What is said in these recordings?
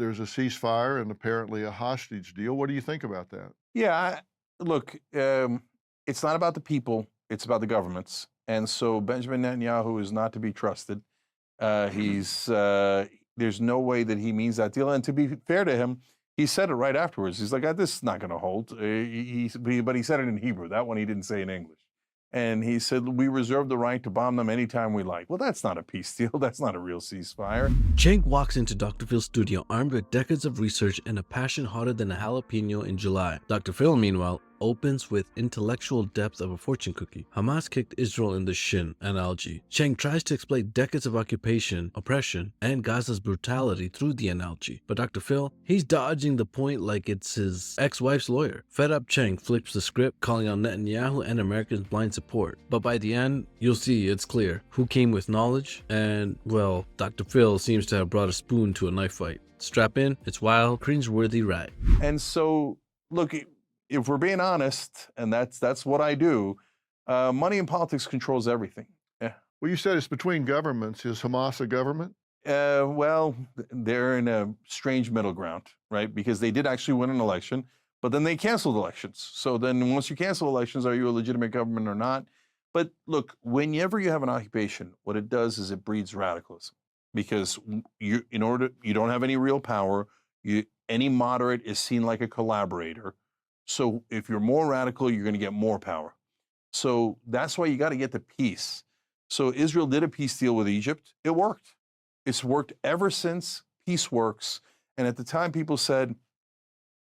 there's a ceasefire and apparently a hostage deal. What do you think about that? Yeah, look, it's not about the people, it's about the governments. And so Benjamin Netanyahu is not to be trusted. There's no way that he means that deal. And to be fair to him, he said it right afterwards. He's like, this is not going to hold. But he said it in Hebrew. That one he didn't say in English. And he said, we reserve the right to bomb them anytime we like. Well, that's not a peace deal. That's not a real ceasefire. Cenk walks into Dr. Phil's studio armed with decades of research and a passion hotter than a jalapeno in July. Dr. Phil, meanwhile, opens with intellectual depth of a fortune cookie. Hamas kicked Israel in the shin analogy. Cenk tries to explain decades of occupation, oppression, and Gaza's brutality through the analogy. But Dr. Phil, he's dodging the point like it's his ex-wife's lawyer. Fed up, Cenk flips the script, calling out Netanyahu and Americans' blind support. But by the end, you'll see it's clear who came with knowledge, and, well, Dr. Phil seems to have brought a spoon to a knife fight. Strap in, it's wild, cringe-worthy ride. And so, look, if we're being honest, and that's what I do, money in politics controls everything. Yeah. Well, you said it's between governments. Is Hamas a government? Well, they're in a strange middle ground, right? Because they did actually win an election, but then they canceled elections. So then once you cancel elections, are you a legitimate government or not? But look, whenever you have an occupation, what it does is it breeds radicalism. Because you don't have any real power, any moderate is seen like a collaborator. So if you're more radical, you're going to get more power. So that's why you got to get to peace. So Israel did a peace deal with Egypt. It worked. It's worked ever since. Peace works. And at the time, people said,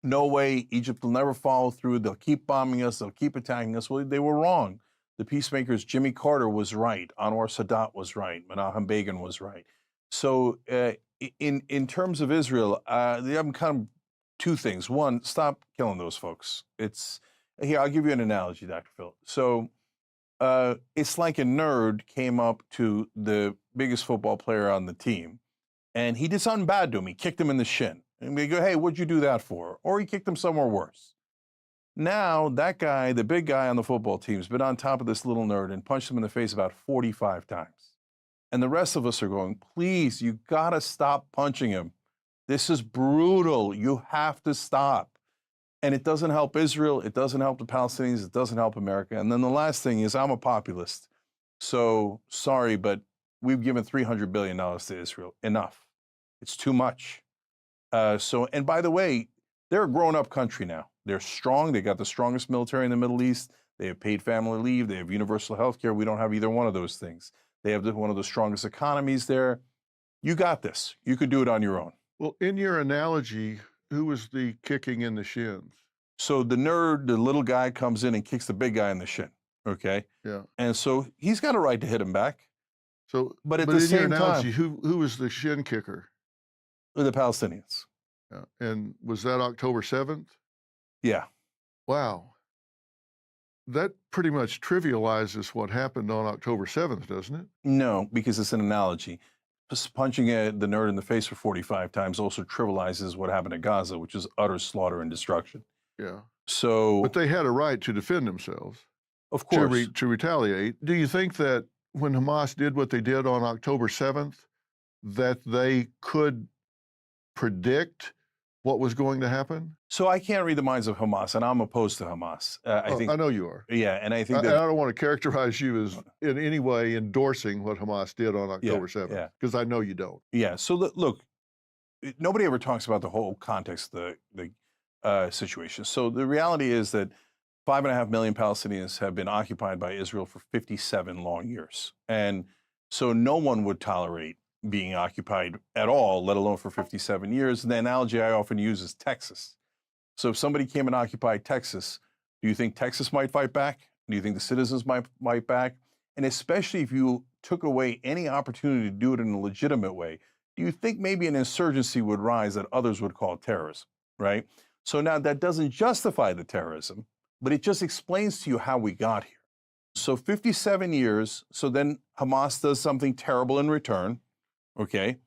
no way, Egypt will never follow through. They'll keep bombing us. They'll keep attacking us. Well, they were wrong. The peacemakers, Jimmy Carter was right. Anwar Sadat was right. Menachem Begin was right. So in terms of Israel, they have kind of two things. One, stop killing those folks. Here, I'll give you an analogy, Dr. Phil. So it's like a nerd came up to the biggest football player on the team, and he did something bad to him. He kicked him in the shin. And we go, hey, what'd you do that for? Or he kicked him somewhere worse. Now, that guy, the big guy on the football team, has been on top of this little nerd and punched him in the face about 45 times. And the rest of us are going, please, you got to stop punching him. This is brutal. You have to stop. And it doesn't help Israel. It doesn't help the Palestinians. It doesn't help America. And then the last thing is, I'm a populist. So sorry, but we've given $300 billion to Israel. Enough. It's too much. And by the way, they're a grown-up country now. They're strong. They got the strongest military in the Middle East. They have paid family leave. They have universal health care. We don't have either one of those things. They have one of the strongest economies there. You got this. You could do it on your own. Well, in your analogy, who was the kicking in the shins? So the nerd, the little guy, comes in and kicks the big guy in the shin, okay? Yeah. And so he's got a right to hit him back. So, but at the same time, who was the shin kicker? The Palestinians. Yeah. And was that October 7th? Yeah. Wow. That pretty much trivializes what happened on October 7th, doesn't it? No, because it's an analogy. Just punching the nerd in the face for 45 times also trivializes what happened at Gaza, which is utter slaughter and destruction. Yeah. So, but they had a right to defend themselves. Of course. To retaliate. Do you think that when Hamas did what they did on October 7th, that they could predict what was going to happen? So I can't read the minds of Hamas, and I'm opposed to Hamas. I know you are. Yeah, and I think I don't want to characterize you as in any way endorsing what Hamas did on October 7th, because I know you don't. Yeah, so look, nobody ever talks about the whole context of the situation. So the reality is that 5.5 million Palestinians have been occupied by Israel for 57 long years. And so no one would tolerate being occupied at all, let alone for 57 years. And the analogy I often use is Texas. So if somebody came and occupied Texas, do you think Texas might fight back? Do you think the citizens might fight back? And especially if you took away any opportunity to do it in a legitimate way, do you think maybe an insurgency would rise that others would call terrorism, right? So now that doesn't justify the terrorism, but it just explains to you how we got here. So 57 years, so then Hamas does something terrible in return, okay?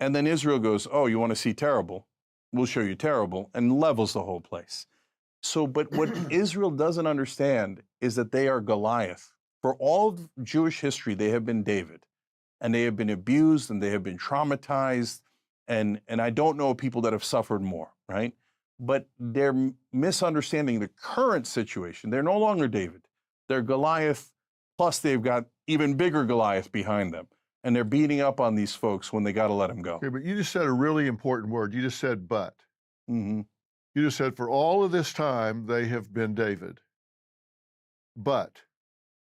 And then Israel goes, oh, you want to see terrible? We'll show you terrible, and levels the whole place. So, but what Israel doesn't understand is that they are Goliath. For all of Jewish history, they have been David, and they have been abused, and they have been traumatized, and I don't know people that have suffered more, right? But they're misunderstanding the current situation. They're no longer David. They're Goliath, plus they've got even bigger Goliath behind them. And they're beating up on these folks when they got to let them go. Okay, but you just said a really important word. You just said but. Mm-hmm. You just said for all of this time, they have been David. But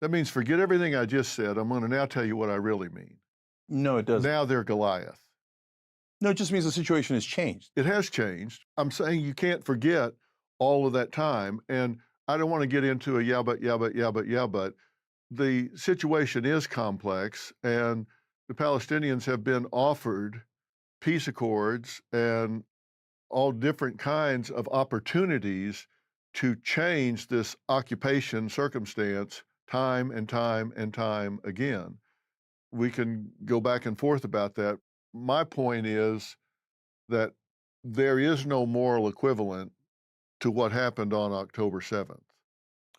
that means forget everything I just said. I'm going to now tell you what I really mean. No, it doesn't. Now they're Goliath. No, it just means the situation has changed. It has changed. I'm saying you can't forget all of that time. And I don't want to get into a yeah, but. The situation is complex, and the Palestinians have been offered peace accords and all different kinds of opportunities to change this occupation circumstance time and time and time again. We can go back and forth about that. My point is that there is no moral equivalent to what happened on October 7th.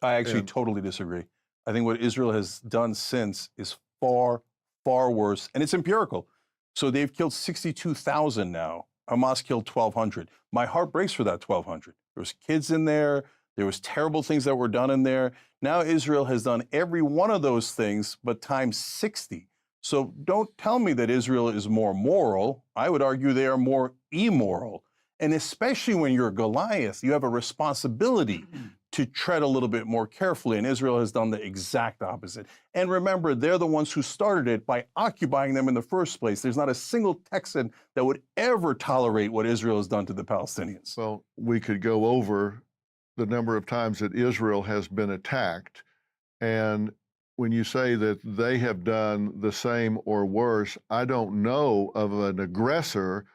I actually And- totally disagree. I think what Israel has done since is far, far worse, and it's empirical. So they've killed 62,000 now. Hamas killed 1,200. My heart breaks for that 1,200. There was kids in there. There was terrible things that were done in there. Now Israel has done every one of those things, but times 60. So don't tell me that Israel is more moral. I would argue they are more immoral. And especially when you're Goliath, you have a responsibility to tread a little bit more carefully. And Israel has done the exact opposite. And remember, they're the ones who started it by occupying them in the first place. There's not a single Texan that would ever tolerate what Israel has done to the Palestinians. Well, we could go over the number of times that Israel has been attacked. And when you say that they have done the same or worse, I don't know of an aggressor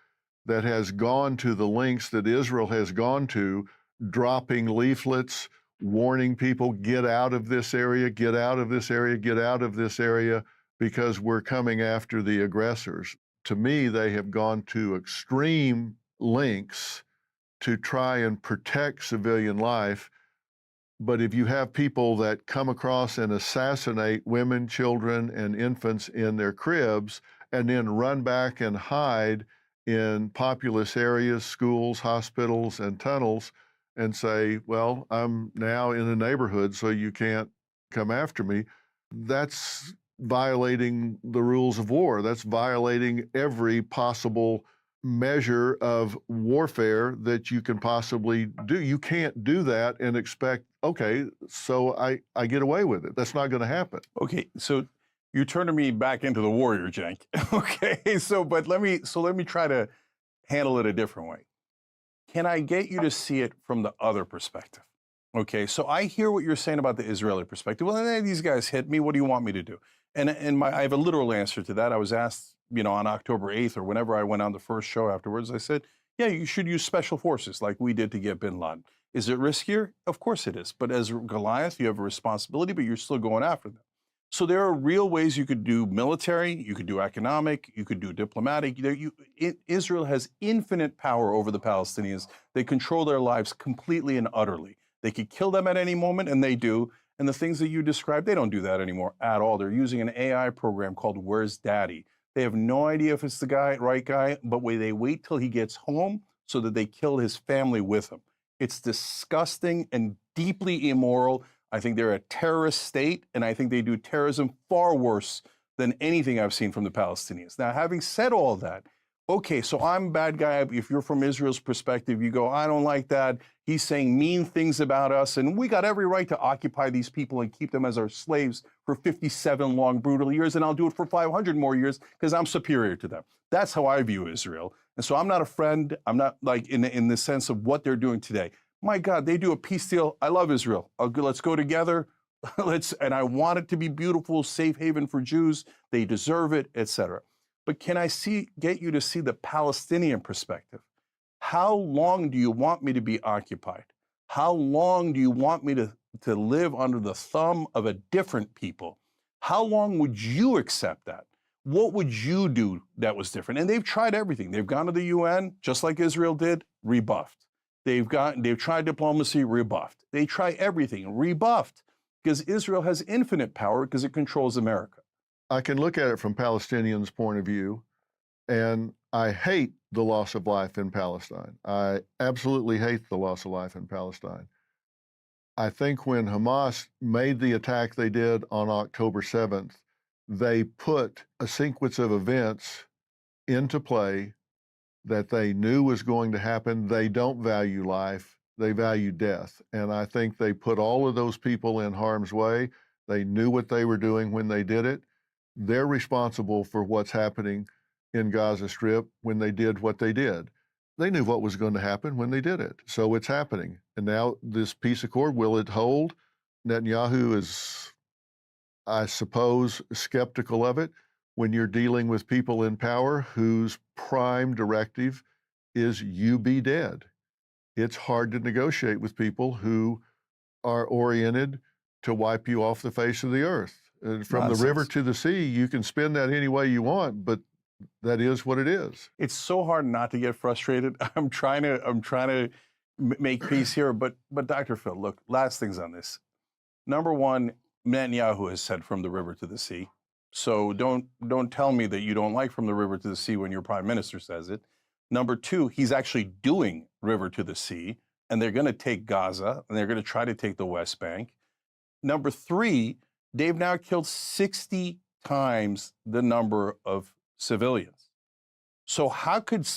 that has gone to the lengths that Israel has gone to, dropping leaflets, warning people, get out of this area, get out of this area, get out of this area, because we're coming after the aggressors. To me, they have gone to extreme lengths to try and protect civilian life. But if you have people that come across and assassinate women, children, and infants in their cribs, and then run back and hide in populous areas, schools, hospitals, and tunnels, and say, well, I'm now in a neighborhood, so you can't come after me, that's violating the rules of war. That's violating every possible measure of warfare that you can possibly do. You can't do that and expect, okay, so I get away with it. That's not going to happen. Okay, so you're turning me back into the warrior, Cenk. Okay, but let me try to handle it a different way. Can I get you to see it from the other perspective? Okay, so I hear what you're saying about the Israeli perspective. Well, these guys hit me. What do you want me to do? And I have a literal answer to that. I was asked, on October 8th or whenever I went on the first show afterwards, I said, yeah, you should use special forces like we did to get bin Laden. Is it riskier? Of course it is. But as Goliath, you have a responsibility, but you're still going after them. So there are real ways you could do military, you could do economic, you could do diplomatic. Israel has infinite power over the Palestinians. They control their lives completely and utterly. They could kill them at any moment, and they do. And the things that you described, they don't do that anymore at all. They're using an AI program called Where's Daddy? They have no idea if it's the right guy, but they wait till he gets home so that they kill his family with him. It's disgusting and deeply immoral. I think they're a terrorist state, and I think they do terrorism far worse than anything I've seen from the Palestinians. Now, having said all that, okay, so I'm a bad guy. If you're from Israel's perspective, you go, I don't like that. He's saying mean things about us, and we got every right to occupy these people and keep them as our slaves for 57 long, brutal years, and I'll do it for 500 more years because I'm superior to them. That's how I view Israel. And so I'm not a friend. I'm not like in the sense of what they're doing today. My God, they do a peace deal. I love Israel. Let's go together. And I want it to be beautiful, safe haven for Jews. They deserve it, etc. But can I get you to see the Palestinian perspective? How long do you want me to be occupied? How long do you want me to live under the thumb of a different people? How long would you accept that? What would you do that was different? And they've tried everything. They've gone to the UN, just like Israel did, rebuffed. They've tried diplomacy, rebuffed. They try everything, rebuffed, because Israel has infinite power because it controls America. I can look at it from Palestinians' point of view, and I hate the loss of life in Palestine. I absolutely hate the loss of life in Palestine. I think when Hamas made the attack they did on October 7th, they put a sequence of events into play that they knew was going to happen. They don't value life, they value death. And I think they put all of those people in harm's way. They knew what they were doing when they did it. They're responsible for what's happening in Gaza Strip when they did what they did. They knew what was going to happen when they did it. So it's happening. And now this peace accord, will it hold? Netanyahu is, I suppose, skeptical of it when you're dealing with people in power whose prime directive is you be dead. It's hard to negotiate with people who are oriented to wipe you off the face of the earth. From the river to the sea, you can spin that any way you want, but that is what it is. It's so hard not to get frustrated. I'm trying to make peace here, but Dr. Phil, look, last things on this. Number one, Netanyahu has said from the river to the sea. So don't tell me that you don't like from the river to the sea when your prime minister says it. Number two, he's actually doing river to the sea, and they're going to take Gaza, and they're going to try to take the West Bank. Number three, they've now killed 60 times the number of civilians. So how could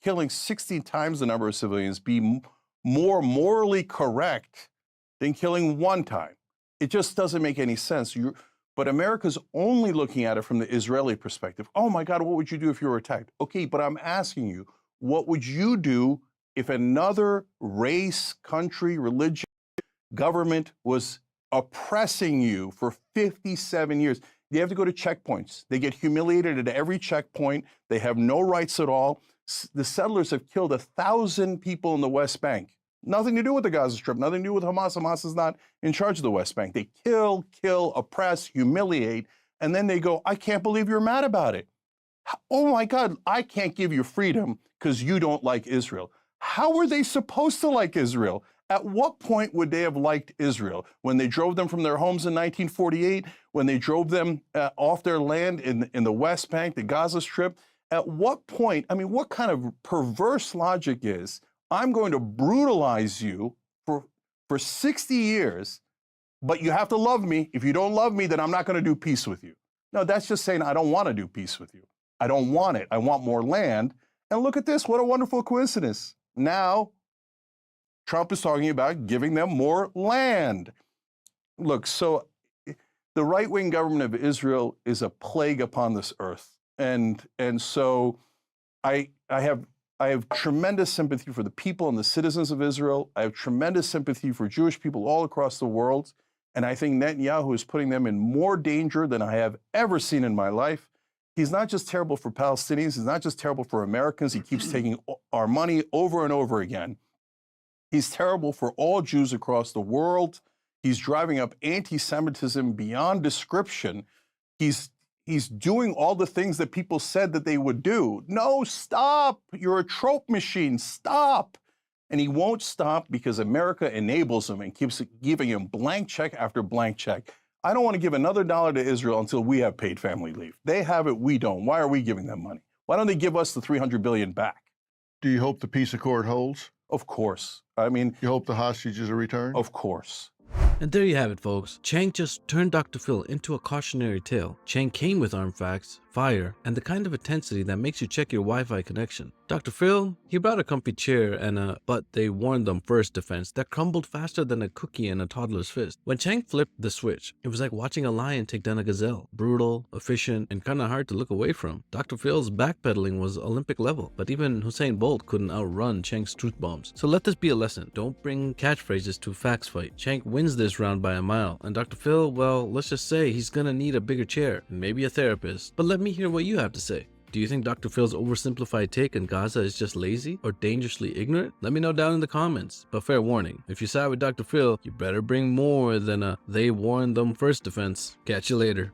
killing 60 times the number of civilians be more morally correct than killing one time? It just doesn't make any sense. But America's only looking at it from the Israeli perspective. Oh my God, what would you do if you were attacked? Okay, but I'm asking you, what would you do if another race, country, religion, government was oppressing you for 57 years? They have to go to checkpoints. They get humiliated at every checkpoint. They have no rights at all. The settlers have killed 1,000 people in the West Bank. Nothing to do with the Gaza Strip, nothing to do with Hamas. Hamas is not in charge of the West Bank. They kill, oppress, humiliate, and then they go, I can't believe you're mad about it. Oh my God, I can't give you freedom because you don't like Israel. How were they supposed to like Israel? At what point would they have liked Israel? When they drove them from their homes in 1948? When they drove them off their land in the West Bank, the Gaza Strip? At what point, I mean, what kind of perverse logic is, I'm going to brutalize you for 60 years, but you have to love me. If you don't love me, then I'm not going to do peace with you. No, that's just saying I don't want to do peace with you. I don't want it. I want more land. And look at this. What a wonderful coincidence. Now, Trump is talking about giving them more land. Look, so the right-wing government of Israel is a plague upon this earth. And so I have tremendous sympathy for the people and the citizens of Israel. I have tremendous sympathy for Jewish people all across the world. And I think Netanyahu is putting them in more danger than I have ever seen in my life. He's not just terrible for Palestinians. He's not just terrible for Americans. He keeps taking our money over and over again. He's terrible for all Jews across the world. He's driving up anti-Semitism beyond description. He's doing all the things that people said that they would do. No, stop. You're a trope machine. Stop. And he won't stop because America enables him and keeps giving him blank check after blank check. I don't want to give another dollar to Israel until we have paid family leave. They have it, we don't. Why are we giving them money? Why don't they give us the $300 billion back? Do you hope the peace accord holds? Of course. I mean, you hope the hostages are returned? Of course. And there you have it, folks. Cenk just turned Dr. Phil into a cautionary tale. Cenk came with armed facts, fire, and the kind of intensity that makes you check your Wi-Fi connection. Dr. Phil, he brought a comfy chair and a "but they warned them first" defense that crumbled faster than a cookie in a toddler's fist. When Cenk flipped the switch, it was like watching a lion take down a gazelle. Brutal, efficient, and kinda hard to look away from. Dr. Phil's backpedaling was Olympic level, but even Usain Bolt couldn't outrun Cenk's truth bombs. So let this be a lesson. Don't bring catchphrases to facts fight. Cenk wins this round by a mile, and Dr. Phil, well, let's just say he's gonna need a bigger chair, and maybe a therapist. But let me hear what you have to say. Do you think Dr. Phil's oversimplified take on Gaza is just lazy or dangerously ignorant? Let me know down in the comments. But fair warning, if you side with Dr. Phil, you better bring more than a "they warned them first" defense. Catch you later.